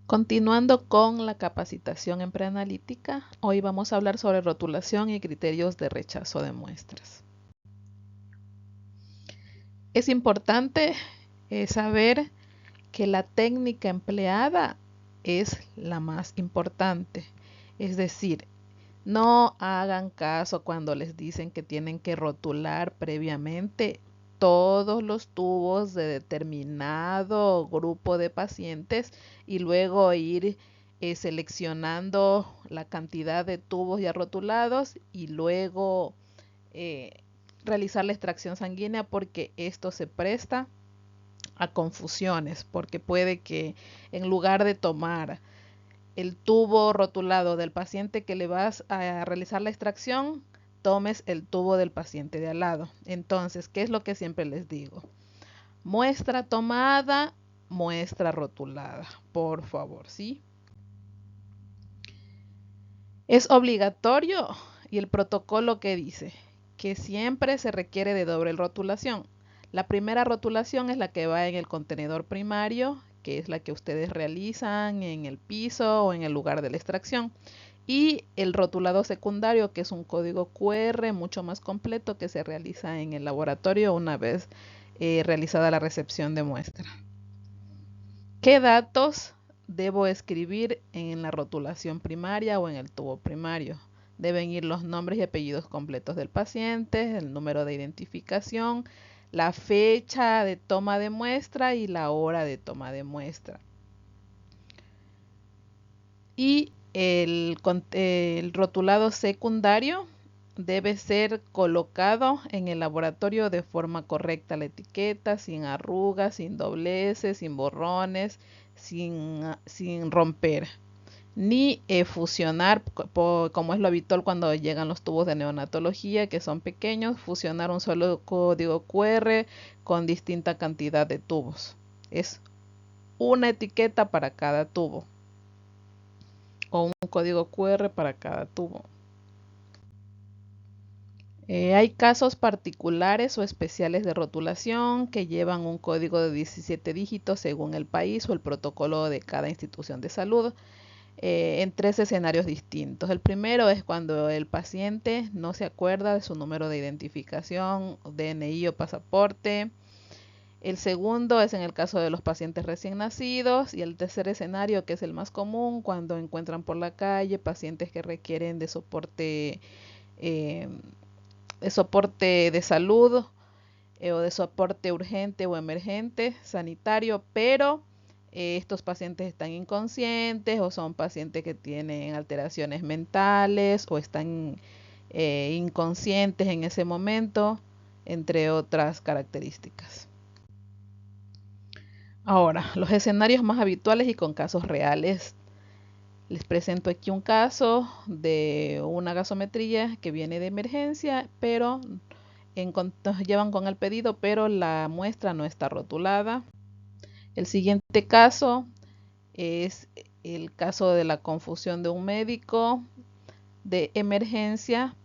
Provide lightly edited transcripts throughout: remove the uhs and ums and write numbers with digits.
Continuando con la capacitación en preanalítica, hoy vamos a hablar sobre rotulación y criterios de rechazo de muestras. Es importante saber que la técnica empleada es la más importante. Es decir, no hagan caso cuando les dicen que tienen que rotular previamente todos los tubos de determinado grupo de pacientes y luego ir seleccionando la cantidad de tubos ya rotulados y luego eh, realizar la extracción sanguínea, porque esto se presta a confusiones, porque puede que en lugar de tomar el tubo rotulado del paciente que le vas a realizar la extracción, tomes el tubo del paciente de al lado. Entonces, ¿qué es lo que siempre les digo? Muestra tomada, muestra rotulada, por favor, ¿sí? Es obligatorio, y el protocolo que dice que siempre se requiere de doble rotulación. La primera rotulación es la que va en el contenedor primario, que es la que ustedes realizan en el piso o en el lugar de la extracción. Y el rotulado secundario, que es un código QR mucho más completo, que se realiza en el laboratorio una vez realizada la recepción de muestra. ¿Qué datos debo escribir en la rotulación primaria o en el tubo primario? Deben ir los nombres y apellidos completos del paciente, el número de identificación, la fecha de toma de muestra y la hora de toma de muestra. Y el rotulado secundario debe ser colocado en el laboratorio de forma correcta, la etiqueta, sin arrugas, sin dobleces, sin borrones, sin romper, ni fusionar, como es lo habitual cuando llegan los tubos de neonatología, que son pequeños, fusionar un solo código QR con distinta cantidad de tubos. Es una etiqueta para cada tubo o un código QR para cada tubo. Hay casos particulares o especiales de rotulación que llevan un código de 17 dígitos según el país o el protocolo de cada institución de salud, en 3 escenarios distintos. El primero es cuando el paciente no se acuerda de su número de identificación, DNI o pasaporte. El segundo es en el caso de los pacientes recién nacidos, y el tercer escenario, que es el más común, cuando encuentran por la calle pacientes que requieren de soporte de salud o de soporte urgente o emergente sanitario, pero estos pacientes están inconscientes o son pacientes que tienen alteraciones mentales o están inconscientes en ese momento, entre otras características. Ahora, los escenarios más habituales y con casos reales. Les presento aquí un caso de una gasometría que viene de emergencia, pero nos llevan con el pedido, pero la muestra no está rotulada. El siguiente caso es el caso de la confusión de un médico de emergencia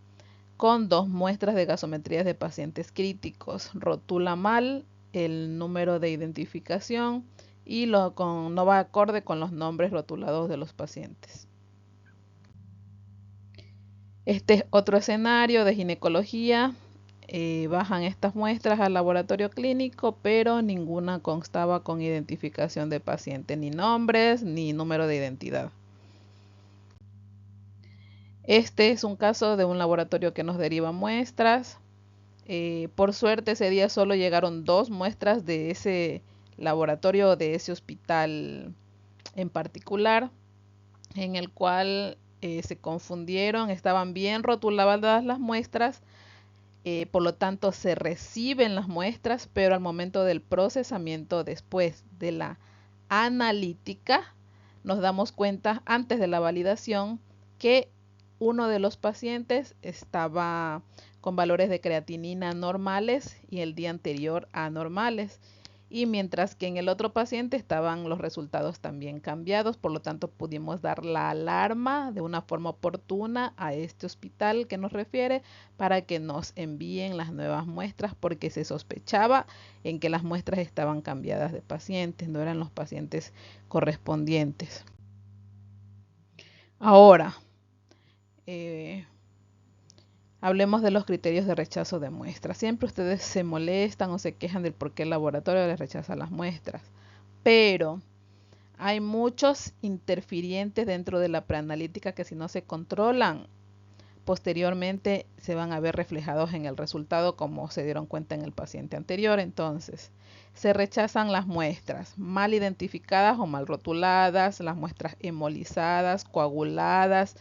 con 2 muestras de gasometrías de pacientes críticos. Rotula mal el número de identificación y no va acorde con los nombres rotulados de los pacientes. Este es otro escenario de ginecología. Bajan estas muestras al laboratorio clínico, pero ninguna constaba con identificación de paciente, ni nombres, ni número de identidad. Este es un caso de un laboratorio que nos deriva muestras. Por suerte ese día solo llegaron 2 muestras de ese laboratorio, de ese hospital en particular, en el cual se confundieron, estaban bien rotuladas las muestras, por lo tanto se reciben las muestras, pero al momento del procesamiento, después de la analítica, nos damos cuenta antes de la validación que uno de los pacientes estaba con valores de creatinina normales y el día anterior anormales, y mientras que en el otro paciente estaban los resultados también cambiados. Por lo tanto, pudimos dar la alarma de una forma oportuna a este hospital que nos refiere para que nos envíen las nuevas muestras, porque se sospechaba en que las muestras estaban cambiadas de pacientes, no eran los pacientes correspondientes. Ahora, eh, hablemos de los criterios de rechazo de muestras. Siempre ustedes se molestan o se quejan del por qué el laboratorio les rechaza las muestras, pero hay muchos interfirientes dentro de la preanalítica que si no se controlan, posteriormente se van a ver reflejados en el resultado como se dieron cuenta en el paciente anterior. Entonces, se rechazan las muestras mal identificadas o mal rotuladas, las muestras hemolizadas, coaguladas,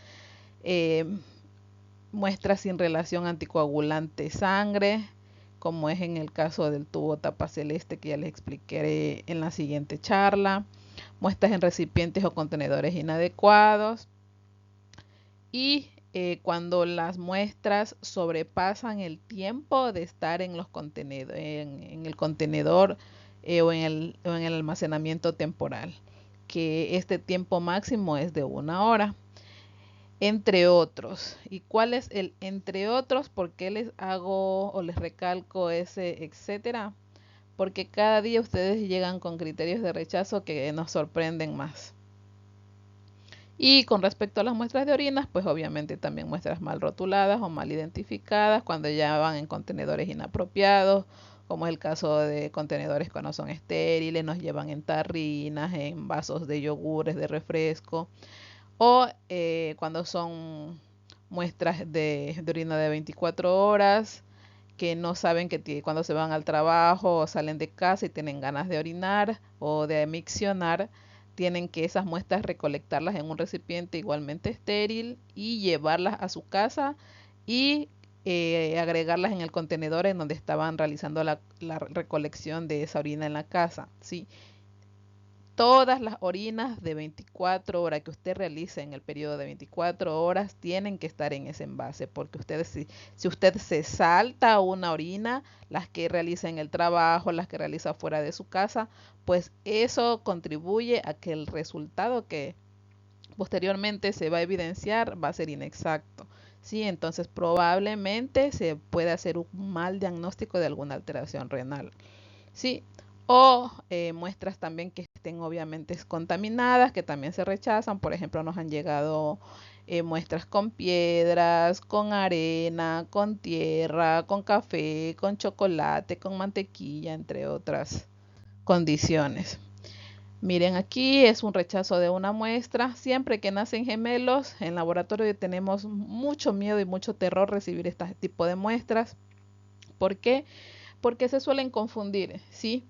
muestras sin relación anticoagulante-sangre, como es en el caso del tubo tapa celeste que ya les explicaré en la siguiente charla, muestras en recipientes o contenedores inadecuados y cuando las muestras sobrepasan el tiempo de estar en, los en el contenedor o en el almacenamiento temporal, que este tiempo máximo es de 1 hora. Entre otros. ¿Y cuál es el entre otros? ¿Por qué les hago o les recalco ese etcétera? Porque cada día ustedes llegan con criterios de rechazo que nos sorprenden más. Y con respecto a las muestras de orinas, pues obviamente también muestras mal rotuladas o mal identificadas cuando ya van en contenedores inapropiados, como es el caso de contenedores cuando son estériles, nos llevan en tarrinas, en vasos de yogures, de refresco, o cuando son muestras de orina de 24 horas, que no saben que cuando se van al trabajo o salen de casa y tienen ganas de orinar o de miccionar, tienen que esas muestras recolectarlas en un recipiente igualmente estéril y llevarlas a su casa y agregarlas en el contenedor en donde estaban realizando la recolección de esa orina en la casa, ¿sí? Todas las orinas de 24 horas que usted realice en el periodo de 24 horas tienen que estar en ese envase, porque ustedes, si usted se salta una orina, las que realiza en el trabajo, las que realiza fuera de su casa, pues eso contribuye a que el resultado que posteriormente se va a evidenciar va a ser inexacto. Sí, entonces probablemente se puede hacer un mal diagnóstico de alguna alteración renal. Sí, o muestras también que estén obviamente contaminadas, que también se rechazan. Por ejemplo, nos han llegado muestras con piedras, con arena, con tierra, con café, con chocolate, con mantequilla, entre otras condiciones. Miren, aquí es un rechazo de una muestra. Siempre que nacen gemelos, en laboratorio tenemos mucho miedo y mucho terror recibir este tipo de muestras. ¿Por qué? Porque se suelen confundir, ¿sí?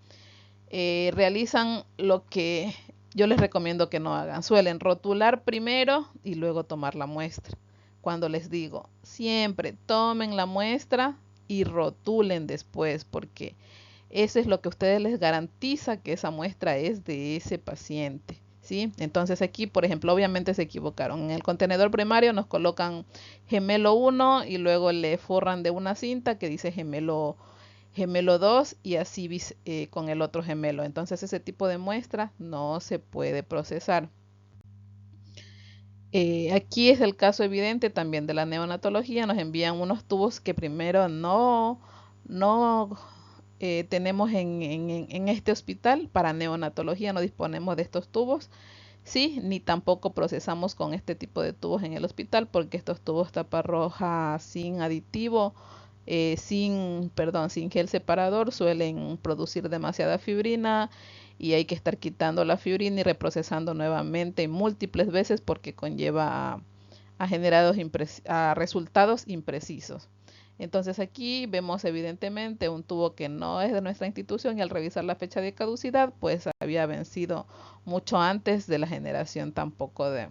Realizan lo que yo les recomiendo que no hagan. Suelen rotular primero y luego tomar la muestra. Cuando les digo, siempre tomen la muestra y rotulen después, porque eso es lo que a ustedes les garantiza que esa muestra es de ese paciente. ¿Sí? Entonces aquí, por ejemplo, obviamente se equivocaron. En el contenedor primario nos colocan gemelo 1 y luego le forran de una cinta que dice gemelo 2 y así con el otro gemelo. Entonces ese tipo de muestra no se puede procesar. Aquí es el caso evidente también de la neonatología. Nos envían unos tubos que primero no tenemos en este hospital. Para neonatología no disponemos de estos tubos. Sí, ni tampoco procesamos con este tipo de tubos en el hospital porque estos tubos tapa roja sin aditivo, sin gel separador, suelen producir demasiada fibrina y hay que estar quitando la fibrina y reprocesando nuevamente múltiples veces porque conlleva a resultados imprecisos. Entonces aquí vemos evidentemente un tubo que no es de nuestra institución y al revisar la fecha de caducidad pues había vencido mucho antes de la generación tampoco de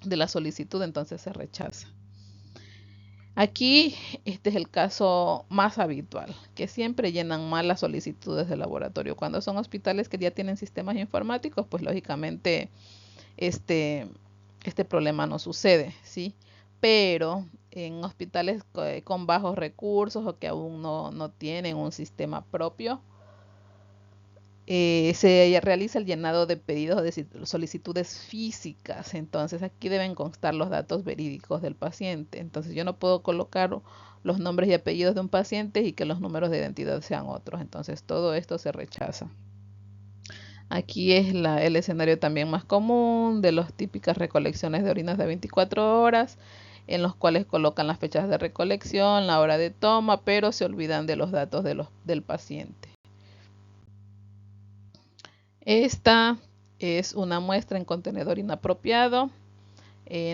la solicitud, entonces se rechaza. Aquí este es el caso más habitual, que siempre llenan mal las solicitudes de laboratorio. Cuando son hospitales que ya tienen sistemas informáticos, pues lógicamente este problema no sucede, ¿sí? Pero en hospitales con bajos recursos o que aún no tienen un sistema propio, se realiza el llenado de pedidos de solicitudes físicas. Entonces aquí deben constar los datos verídicos del paciente. Entonces yo no puedo colocar los nombres y apellidos de un paciente y que los números de identidad sean otros. Entonces todo esto se rechaza. Aquí es el escenario también más común de las típicas recolecciones de orinas de 24 horas, en los cuales colocan las fechas de recolección, la hora de toma, pero se olvidan de los datos del paciente. Esta es una muestra en contenedor inapropiado.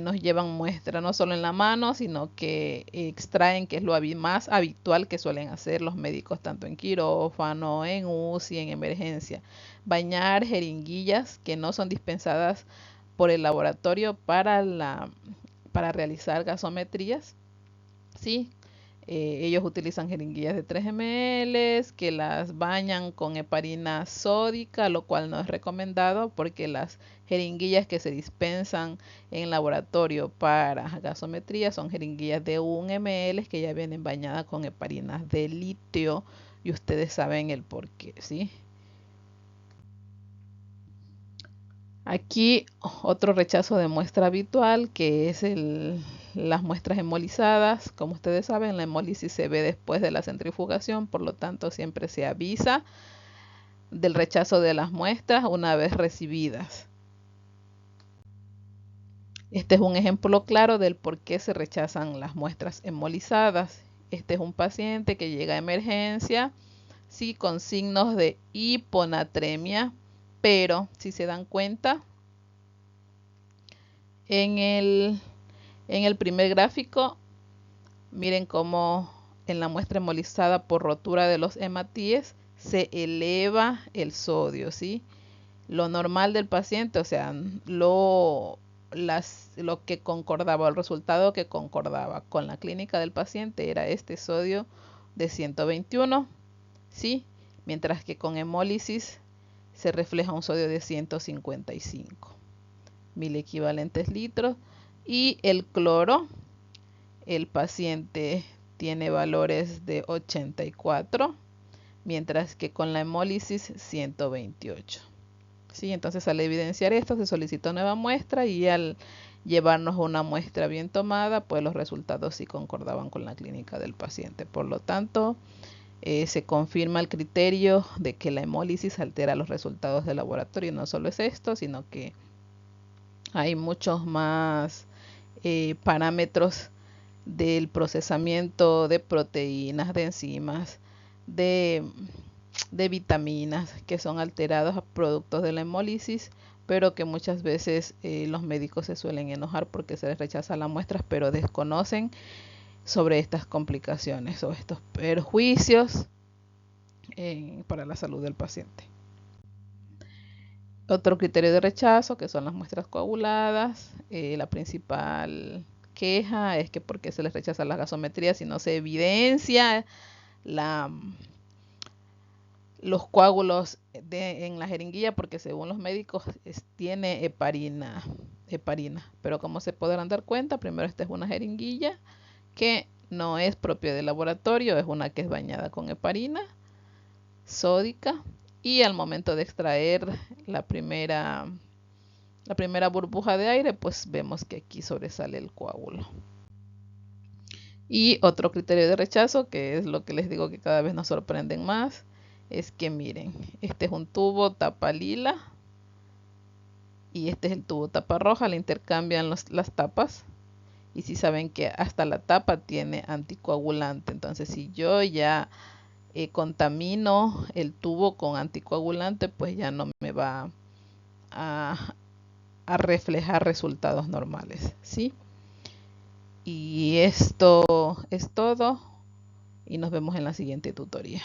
Nos llevan muestra no solo en la mano, sino que extraen, que es lo más habitual que suelen hacer los médicos, tanto en quirófano, en UCI, en emergencia. Bañar jeringuillas que no son dispensadas por el laboratorio para realizar gasometrías, ¿sí? Ellos utilizan jeringuillas de 3 ml que las bañan con heparina sódica, lo cual no es recomendado porque las jeringuillas que se dispensan en laboratorio para gasometría son jeringuillas de 1 ml que ya vienen bañadas con heparinas de litio y ustedes saben el por qué, ¿sí? Aquí otro rechazo de muestra habitual, que es las muestras hemolizadas. Como ustedes saben, la hemólisis se ve después de la centrifugación, por lo tanto siempre se avisa del rechazo de las muestras una vez recibidas. Este es un ejemplo claro del por qué se rechazan las muestras hemolizadas. Este es un paciente que llega a emergencia, sí, con signos de hiponatremia, pero si se dan cuenta, en el primer gráfico, miren cómo en la muestra hemolizada por rotura de los hematíes se eleva el sodio, ¿sí? Lo normal del paciente, o sea, lo que concordaba, el resultado que concordaba con la clínica del paciente era este sodio de 121, ¿sí? Mientras que con hemólisis se refleja un sodio de 155 mil equivalentes litros. Y el cloro, el paciente tiene valores de 84, mientras que con la hemólisis 128. ¿Sí? Entonces, al evidenciar esto, se solicitó nueva muestra y al llevarnos una muestra bien tomada, pues los resultados sí concordaban con la clínica del paciente. Por lo tanto, se confirma el criterio de que la hemólisis altera los resultados del laboratorio. No solo es esto, sino que hay muchos más parámetros del procesamiento de proteínas, de enzimas, de vitaminas que son alterados a productos de la hemólisis, pero que muchas veces los médicos se suelen enojar porque se les rechaza las muestras, pero desconocen sobre estas complicaciones o estos perjuicios para la salud del paciente. Otro criterio de rechazo, que son las muestras coaguladas. La principal queja es que porque se les rechaza la gasometría si no se evidencia los coágulos en la jeringuilla, porque según los médicos tiene heparina. Pero como se podrán dar cuenta, primero esta es una jeringuilla que no es propia del laboratorio, es una que es bañada con heparina sódica. Y al momento de extraer la primera burbuja de aire, pues vemos que aquí sobresale el coágulo. Y otro criterio de rechazo, que es lo que les digo que cada vez nos sorprenden más, es que miren, este es un tubo tapa lila y este es el tubo tapa roja, le intercambian las tapas. Y si saben que hasta la tapa tiene anticoagulante, entonces si yo ya contamino el tubo con anticoagulante, pues ya no me va a reflejar resultados normales, ¿sí? Y esto es todo y nos vemos en la siguiente tutoría.